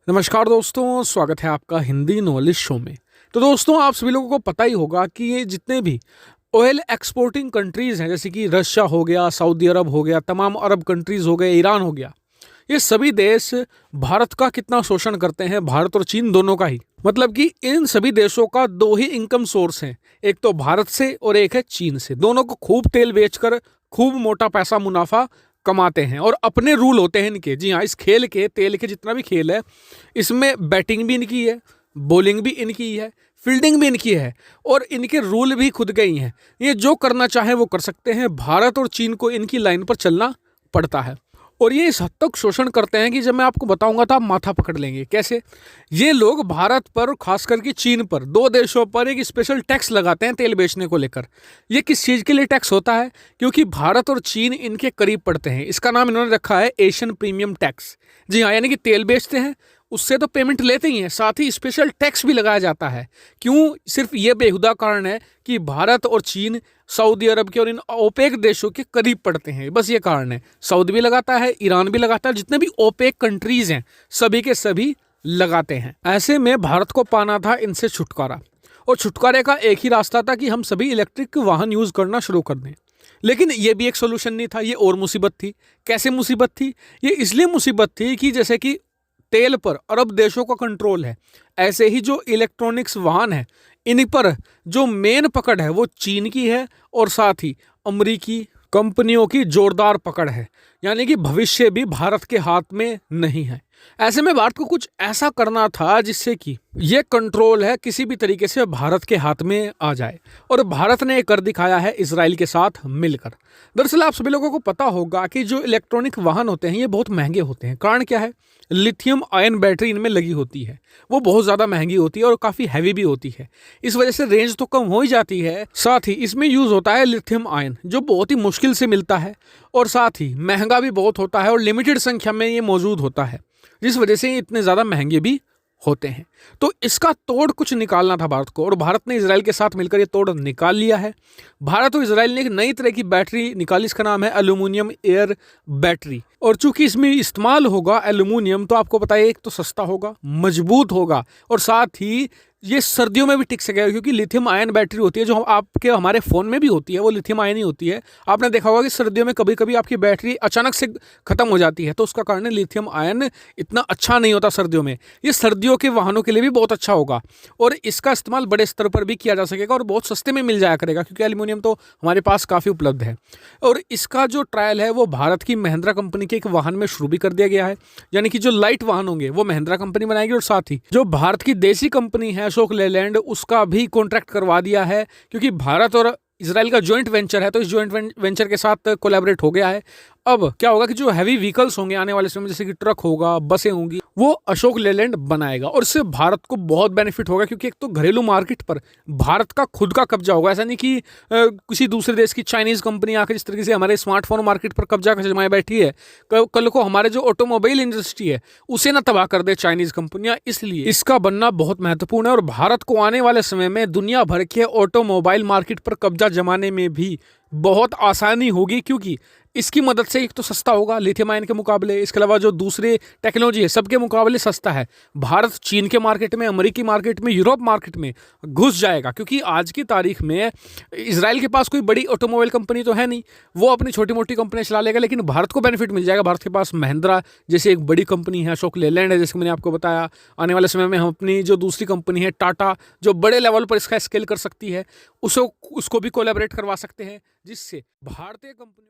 नमस्कार दोस्तों, स्वागत है आपका हिंदी नॉलेज शो में। तो दोस्तों, आप सभी लोगों को पता ही होगा कि ये जितने भी ऑयल एक्सपोर्टिंग कंट्रीज़ हैं, जैसे कि रशिया हो गया, सऊदी अरब हो गया, तमाम अरब कंट्रीज़ हो गए, ईरान हो गया, ये सभी देश भारत का कितना शोषण करते हैं, भारत और चीन दोनों का ही। मतलब कि इन सभी देशों का दो ही इनकम सोर्स हैं, एक तो भारत से और एक है चीन से। दोनों को खूब तेल बेचकर खूब मोटा पैसा मुनाफा कमाते हैं और अपने रूल होते हैं इनके। जी हाँ, इस खेल के तेल के जितना भी खेल है, इसमें बैटिंग भी इनकी है, बॉलिंग भी इनकी है, फील्डिंग भी इनकी है और इनके रूल भी खुद के ही हैं। ये जो करना चाहे वो कर सकते हैं। भारत और चीन को इनकी लाइन पर चलना पड़ता है और ये इस हद तक शोषण करते हैं कि जब मैं आपको बताऊंगा तो आप माथा पकड़ लेंगे। कैसे? ये लोग भारत पर, खास करके चीन पर, दो देशों पर एक स्पेशल टैक्स लगाते हैं तेल बेचने को लेकर। ये किस चीज़ के लिए टैक्स होता है? क्योंकि भारत और चीन इनके करीब पड़ते हैं। इसका नाम इन्होंने रखा है एशियन प्रीमियम टैक्स। जी हाँ, यानी कि तेल बेचते हैं, उससे तो पेमेंट लेते ही हैं, साथ ही स्पेशल टैक्स भी लगाया जाता है। क्यों? सिर्फ ये बेहुदा कारण है कि भारत और चीन सऊदी अरब के और इन ओपेक देशों के करीब पड़ते हैं, बस ये कारण है। सऊदी भी लगाता है, ईरान भी लगाता है, जितने भी ओपेक कंट्रीज हैं सभी के सभी लगाते हैं। ऐसे में भारत को पाना था इनसे छुटकारा, और छुटकारे का एक ही रास्ता था कि हम सभी इलेक्ट्रिक वाहन यूज़ करना शुरू कर दें। लेकिन ये भी एक सोल्यूशन नहीं था, ये और मुसीबत थी। कैसे मुसीबत थी? ये इसलिए मुसीबत थी कि जैसे कि तेल पर अरब देशों का कंट्रोल है, ऐसे ही जो इलेक्ट्रॉनिक्स वाहन है इन पर जो मेन पकड़ है वो चीन की है और साथ ही अमेरिकी कंपनियों की जोरदार पकड़ है। यानी कि भविष्य भी भारत के हाथ में नहीं है। ऐसे में भारत को कुछ ऐसा करना था जिससे कि ये कंट्रोल है किसी भी तरीके से भारत के हाथ में आ जाए, और भारत ने कर दिखाया है इजराइल के साथ मिलकर। दरअसल आप सभी लोगों को पता होगा कि जो इलेक्ट्रॉनिक वाहन होते हैं ये बहुत महंगे होते हैं। कारण क्या है? लिथियम आयन बैटरी इनमें लगी होती है, वो बहुत ज़्यादा महंगी होती है और काफ़ी हैवी भी होती है। इस वजह से रेंज तो कम हो ही जाती है, साथ ही इसमें यूज़ होता है लिथियम आयन, जो बहुत ही मुश्किल से मिलता है और साथ ही महंगा भी बहुत होता है और लिमिटेड संख्या में ये मौजूद होता है, जिस वजह से ये इतने ज़्यादा महंगे भी होते हैं। तो इसका तोड़ कुछ निकालना था भारत को, और भारत ने इजराइल के साथ मिलकर ये तोड़ निकाल लिया है। भारत और इजराइल ने एक नई तरह की बैटरी निकाली, इसका नाम है एल्यूमिनियम एयर बैटरी। और चूंकि इसमें इस्तेमाल होगा एल्यूमिनियम, तो आपको पता है एक तो सस्ता होगा, मजबूत होगा और साथ ही ये सर्दियों में भी टिक सकेगा, क्योंकि लिथियम आयन बैटरी होती है जो आपके हमारे फ़ोन में भी होती है, वो लिथियम आयन ही होती है। आपने देखा होगा कि सर्दियों में कभी कभी आपकी बैटरी अचानक से ख़त्म हो जाती है, तो उसका कारण लिथियम आयन इतना अच्छा नहीं होता सर्दियों में। ये सर्दियों के वाहनों के लिए भी बहुत अच्छा होगा और इसका इस्तेमाल बड़े स्तर पर भी किया जा सकेगा और बहुत सस्ते में मिल जाया करेगा, क्योंकि एल्यूमिनियम तो हमारे पास काफ़ी उपलब्ध है। और इसका जो ट्रायल है वो भारत की महिंद्रा कंपनी के एक वाहन में शुरू भी कर दिया गया है। यानी कि जो लाइट वाहन होंगे वो महिंद्रा कंपनी बनाएगी, और साथ ही जो भारत की देसी कंपनी है अशोक लेलैंड, उसका भी कॉन्ट्रैक्ट करवा दिया है, क्योंकि भारत और इजराइल का जॉइंट वेंचर है, तो इस जॉइंट वेंचर के साथ कोलैबोरेट हो गया है। अब क्या होगा कि जो हैवी व्हीकल्स होंगे आने वाले समय में, जैसे कि ट्रक होगा, बसें होंगी, वो अशोक लेलैंड बनाएगा और इससे भारत को बहुत बेनिफिट होगा, क्योंकि एक तो घरेलू मार्केट पर भारत का खुद का कब्जा होगा। ऐसा नहीं कि किसी दूसरे देश की चाइनीज कंपनी आकर जिस तरीके से हमारे स्मार्टफोन मार्केट पर कब्जा कर जमाए बैठी है, कल को हमारे जो ऑटोमोबाइल इंडस्ट्री है उसे ना तबाह कर दे चाइनीज कंपनियां। इसलिए इसका बनना बहुत महत्वपूर्ण है और भारत को आने वाले समय में दुनिया भर के ऑटोमोबाइल मार्केट पर कब्जा जमाने में भी बहुत आसानी होगी, क्योंकि इसकी मदद से एक तो सस्ता होगा लिथियम आयन के मुकाबले, इसके अलावा जो दूसरे टेक्नोलॉजी है सबके मुकाबले सस्ता है। भारत चीन के मार्केट में, अमेरिकी मार्केट में, यूरोप मार्केट में घुस जाएगा, क्योंकि आज की तारीख में इजराइल के पास कोई बड़ी ऑटोमोबाइल कंपनी तो है नहीं, वो अपनी छोटी मोटी कंपनियां चला लेगा, लेकिन भारत को बेनिफिट मिल जाएगा। भारत के पास महिंद्रा जैसे एक बड़ी कंपनी है, अशोक लेलैंड है जैसे मैंने आपको बताया। आने वाले समय में हम अपनी जो दूसरी कंपनी है टाटा, जो बड़े लेवल पर इसका स्केल कर सकती है, उसको भी कोलैबोरेट करवा सकते हैं, जिससे भारतीय कंपनियों